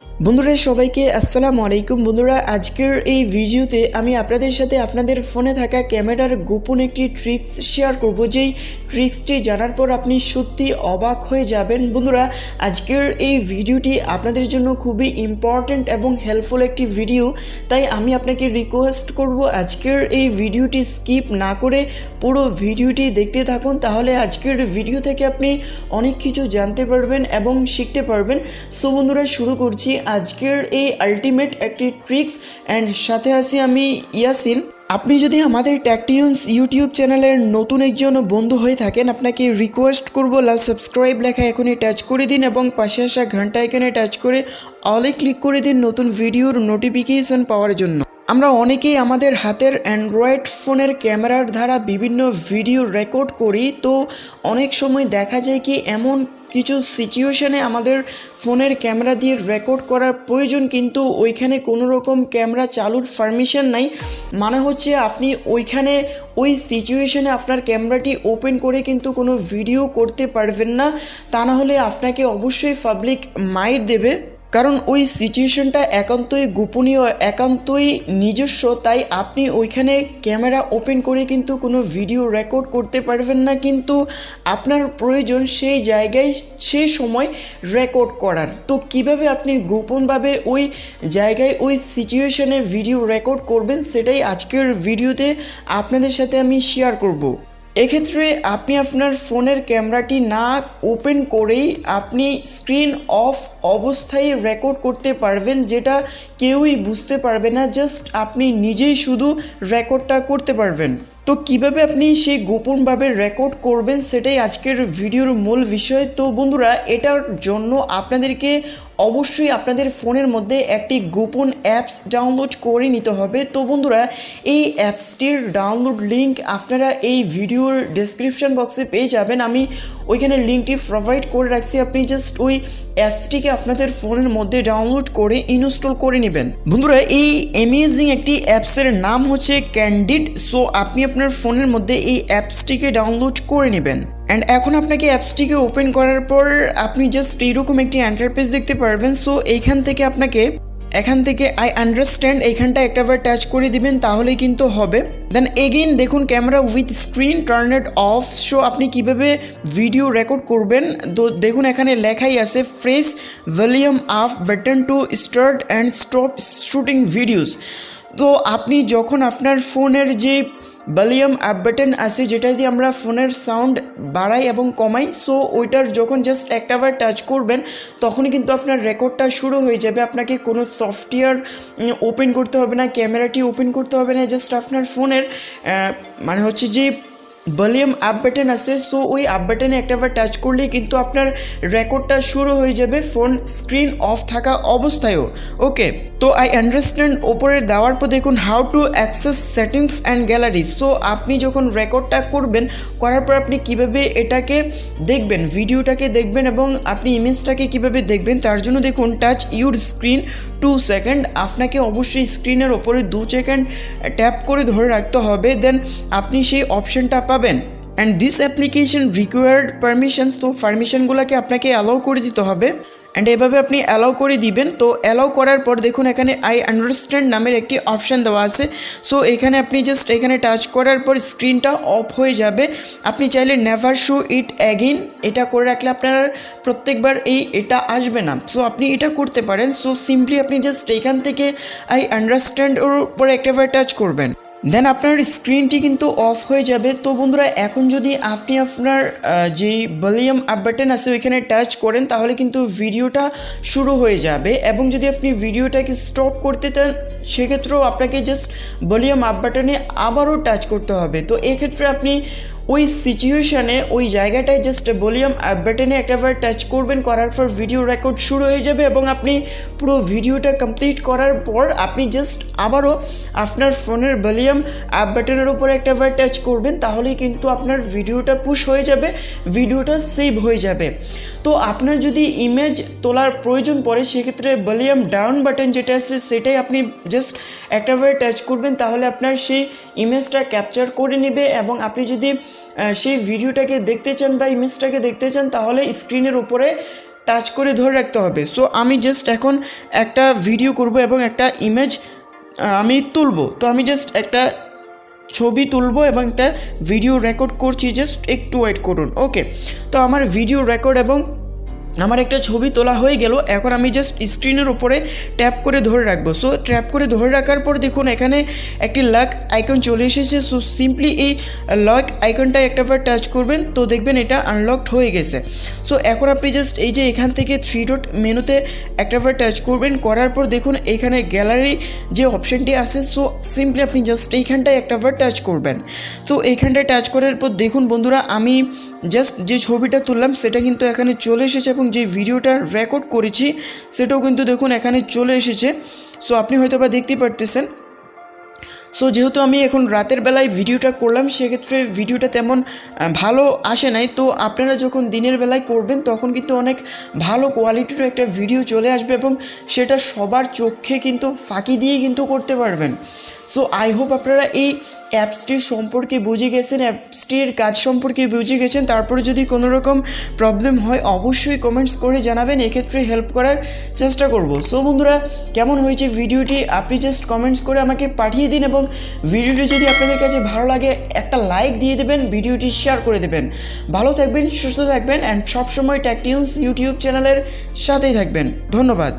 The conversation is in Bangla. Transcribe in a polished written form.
বন্ধুরা সবাইকে আসসালামু আলাইকুম। বন্ধুরা আজকের এই ভিডিওতে আমি আপনাদের সাথে আপনাদের ফোনে থাকা ক্যামেরার গোপন একটি ট্রিক্স শেয়ার করব, যেই ট্রিক্সটি জানার পর আপনি সত্যি অবাক হয়ে যাবেন। বন্ধুরা আজকের এই ভিডিওটি আপনাদের জন্য খুবই ইম্পর্ট্যান্ট এবং হেল্পফুল একটি ভিডিও, তাই আমি আপনাকে রিকোয়েস্ট করব আজকের এই ভিডিওটি স্কিপ না করে পুরো ভিডিওটি দেখতে থাকুন, তাহলে আজকের ভিডিও থেকে আপনি অনেক কিছু জানতে পারবেন এবং শিখতে পারবেন। সো বন্ধুরা শুরু করছি আজকের এই আলটিমেট একটি ট্রিক্স অ্যান্ড সাথে আছি আমি ইয়াসিন। আপনি যদি আমাদের টেকটিউনস ইউটিউব চ্যানেলের নতুন একজন বন্ধু হয়ে থাকেন, আপনাকে রিকোয়েস্ট করব লাল সাবস্ক্রাইব লেখা এখনই টাচ করে দিন এবং পাশে আসা ঘন্টা আইকনে টাচ করে অলে ক্লিক করে দিন নতুন ভিডিওর নোটিফিকেশন পাওয়ার জন্য। আমরা অনেকেই আমাদের হাতের অ্যান্ড্রয়েড ফোনের ক্যামেরার দ্বারা বিভিন্ন ভিডিও রেকর্ড করি, তো অনেক সময় দেখা যায় কি এমন কিছু সিচুয়েশনে আমাদের ফোনের ক্যামেরা দিয়ে রেকর্ড করার প্রয়োজন, কিন্তু ওইখানে কোনো রকম ক্যামেরা চালুর পারমিশন নাই। মানে হচ্ছে আপনি ওইখানে ওই সিচুয়েশনে আপনার ক্যামেরাটি ওপেন করে কিন্তু কোনো ভিডিও করতে পারবেন না, তা না হলে আপনাকে অবশ্যই পাবলিক মাইর দেবে, কারণ ওই সিচুয়েশনটা একান্তই গোপনীয়, একান্তই নিজস্ব। তাই আপনি ওইখানে ক্যামেরা ওপেন করে কিন্তু কোনো ভিডিও রেকর্ড করতে পারবেন না, কিন্তু আপনার প্রয়োজন সেই জায়গায় সেই সময় রেকর্ড করার। তো কিভাবে আপনি গোপনভাবে ওই জায়গায় ওই সিচুয়েশনে ভিডিও রেকর্ড করবেন, সেটাই আজকের ভিডিওতে আপনাদের সাথে আমি শেয়ার করব। এক্ষেত্রে আপনি আপনার ফোনের ক্যামেরাটি না ওপেন করেই আপনি স্ক্রিন অফ অবস্থায় রেকর্ড করতে পারবেন, যেটা কেউই বুঝতে পারবে না, জাস্ট আপনি নিজেই শুধু রেকর্ডটা করতে পারবেন। তো কিভাবে আপনি সেই গোপনভাবে রেকর্ড করবেন সেটাই আজকের ভিডিওর মূল বিষয়। তো বন্ধুরা এটার জন্য আপনাদেরকে অবশ্যই আপনাদের ফোনের মধ্যে একটি গোপন অ্যাপস ডাউনলোড করে নিতে হবে। তো বন্ধুরা এই অ্যাপসটির ডাউনলোড লিঙ্ক আপনারা এই ভিডিওর ডেসক্রিপশন বক্সে পেয়ে যাবেন, আমি ওইখানে লিঙ্কটি প্রোভাইড করে রাখছি। আপনি জাস্ট ওই অ্যাপসটিকে আপনাদের ফোনের মধ্যে ডাউনলোড করে ইনস্টল করে নেবেন। বন্ধুরা এই অ্যামেজিং একটি অ্যাপসের নাম হচ্ছে ক্যান্ডিড। সো আপনি আপনার ফোনের মধ্যে এই অ্যাপসটিকে ডাউনলোড করে নেবেন। অ্যান্ড এখন আপনাকে অ্যাপসটিকে ওপেন করার পর আপনি জাস্ট এইরকম একটি ইন্টারফেস দেখতে পারবেন। সো এখান থেকে আই আন্ডারস্ট্যান্ড এইখানটা একটাবার টাচ করে দিবেন, তাহলেই কিন্তু হবে। দেন এগেইন দেখুন camera with screen turn it off. So আপনি কিভাবে ভিডিও রেকর্ড করবেন তো দেখুন এখানে লেখাই আছে press volume up button to start and stop shooting videos. তো আপনি যখন আপনার ফোনের যে ভলিউম আপ বাটন আছে, যেটা দিয়ে আমরা ফোনের সাউন্ড বাড়াই এবং কমাই, সো ওইটার যখন জাস্ট একটাবার টাচ করবেন তখনই কিন্তু আপনার রেকর্ডটা শুরু হয়ে যাবে। আপনাকে কোনো সফটওয়্যার ওপেন করতে হবে না, ক্যামেরাটি ওপেন করতে হবে না, জাস্ট আপনার ফোনের মানে হচ্ছে যে ভলিউম আপ বাটন আছে, সো ওই আপ বাটনে একটাবার টাচ করলেই কিন্তু আপনার রেকর্ডটা শুরু হয়ে যাবে ফোন স্ক্রিন অফ থাকা অবস্থায়ও। ওকে, তো আই আন্ডারস্ট্যান্ড ওপরে দেওয়ার পর দেখুন how to access settings and gallery. So আপনি যখন রেকর্ডটা করবেন, করার পর আপনি কিভাবে এটাকে দেখবেন, ভিডিওটাকে দেখবেন এবং আপনি ইমেজটাকে কিভাবে দেখবেন, তার জন্য দেখুন টাচ ইউর স্ক্রিন 2 সেকেন্ড। আপনাকে অবশ্যই স্ক্রিনের ওপরে 2 সেকেন্ড ট্যাপ করে ধরে রাখতে হবে, দেন আপনি সেই অপশনটা পাবেন। And this application required permission, তো পারমিশনগুলোকে আপনাকে অ্যালাউ করে দিতে হবে। অ্যান্ড এভাবে আপনি অ্যালাউ করে দিবেন। তো অ্যালাউ করার পর দেখুন এখানে আই আন্ডারস্ট্যান্ড নামের একটি অপশান দেওয়া আছে। সো এখানে আপনি জাস্ট এখানে টাচ করার পর স্ক্রিনটা অফ হয়ে যাবে। আপনি চাইলে নেভার শো ইট অ্যাগেইন এটা করে রাখলে আপনার প্রত্যেকবার এটা আসবে না। সো আপনি এটা করতে পারেন। সো সিম্পলি আপনি জাস্ট এখান থেকে আই আন্ডারস্ট্যান্ড ওর উপরে একটাবার টাচ করবেন, দেন আপনার স্ক্রিনটি কিন্তু অফ হয়ে যাবে। তো বন্ধুরা এখন যদি আপনি আপনার যেই ভলিউম আপ বাটন আছে ওইখানে টাচ করেন, তাহলে কিন্তু ভিডিওটা শুরু হয়ে যাবে। এবং যদি আপনি ভিডিওটাকে স্টপ করতে চান, সেক্ষেত্রেও আপনাকে জাস্ট ভলিউম আপ বাটনে আবারও টাচ করতে হবে। তো এক্ষেত্রে আপনি ওই সিচুয়েশানে ওই জায়গাটায় জাস্ট ভলিউম আপ বাটনে একটাবার টাচ করবেন, করার পর ভিডিও রেকর্ড শুরু হয়ে যাবে এবং আপনি পুরো ভিডিওটা কমপ্লিট করার পর আপনি জাস্ট আবারও আপনার ফোনের ভলিউম আপ বাটনের উপরে একটাবার টাচ করবেন, তাহলেই কিন্তু আপনার ভিডিওটা পুশ হয়ে যাবে, ভিডিওটা সেভ হয়ে যাবে। তো আপনার যদি ইমেজ তোলার প্রয়োজন পড়ে, সেক্ষেত্রে ভলিউম ডাউন বাটন যেটা আছে সেটাই আপনি জাস্ট একটাবার টাচ করবেন, তাহলে আপনার সেই ইমেজটা ক্যাপচার করে নেবে। এবং আপনি যদি সেই ভিডিওটাকে দেখতে চান বা ইমেজটাকে দেখতে চান, তাহলে স্ক্রিনের উপরে টাচ করে ধরে রাখতে হবে। সো আমি জাস্ট এখন একটা ভিডিও করব এবং একটা ইমেজ আমি তুলবো। তো আমি জাস্ট একটা ছবি তুলবো এবং একটা ভিডিও রেকর্ড করছি, জাস্ট একটু ওয়েট করুন। ওকে, তো আমার ভিডিও রেকর্ড এবং আমার একটা ছবি তোলা হয়ে গেল। এখন আমি জাস্ট স্ক্রিনের উপরে ট্যাপ করে ধরে রাখবো। সো ট্যাপ করে ধরে রাখার পর দেখুন এখানে একটি লক আইকন চলে এসেছে। সো সিম্পলি এই লক আইকনটায় একটাবার টাচ করবেন, তো দেখবেন এটা আনলকড হয়ে গেছে। সো এখন আপনি জাস্ট এই যে এখান থেকে 3 ডট মেনুতে একটাবার টাচ করবেন, করার পর দেখুন এখানে গ্যালারি যে অপশানটি আছে, সো সিম্পলি আপনি জাস্ট এইখানটায় একটাবার টাচ করবেন। তো এইখানটায় টাচ করার পর দেখুন বন্ধুরা, আমি জাস্ট যে ছবিটা তুললাম সেটা কিন্তু এখানে চলে এসেছে এবং যে ভিডিওটা রেকর্ড করেছি সেটাও কিন্তু দেখুন এখানে চলে এসেছে। সো আপনি হয়তো বা দেখতে পারতেছেন। সো যেহেতু আমি এখন রাতের বেলায় ভিডিওটা করলাম, সেক্ষেত্রে ভিডিওটা তেমন ভালো আসে নাই। তো আপনারা যখন দিনের বেলায় করবেন তখন কিন্তু অনেক ভালো কোয়ালিটির একটা ভিডিও চলে আসবে এবং সেটা সবার চোখে কিন্তু ফাঁকি দিয়ে কিন্তু করতে পারবেন। সো আই হোপ আপনারা এই অ্যাপসটির সম্পর্কে বুঝে গেছেন, অ্যাপসটির কাজ সম্পর্কে বুঝে গেছেন। তারপরে যদি কোনো রকম প্রবলেম হয় অবশ্যই কমেন্টস করে জানাবেন, এক্ষেত্রে হেল্প করার চেষ্টা করব। সো বন্ধুরা, কেমন হয়েছে ভিডিওটি আপনি জাস্ট কমেন্টস করে আমাকে পাঠিয়ে দিন এবং ভিডিওটি যদি আপনাদের কাছে ভালো লাগে একটা লাইক দিয়ে দেবেন, ভিডিওটি শেয়ার করে দেবেন। ভালো থাকবেন, সুস্থ থাকবেন অ্যান্ড সবসময় টেক টিউনস ইউটিউব চ্যানেলের সাথেই থাকবেন। ধন্যবাদ।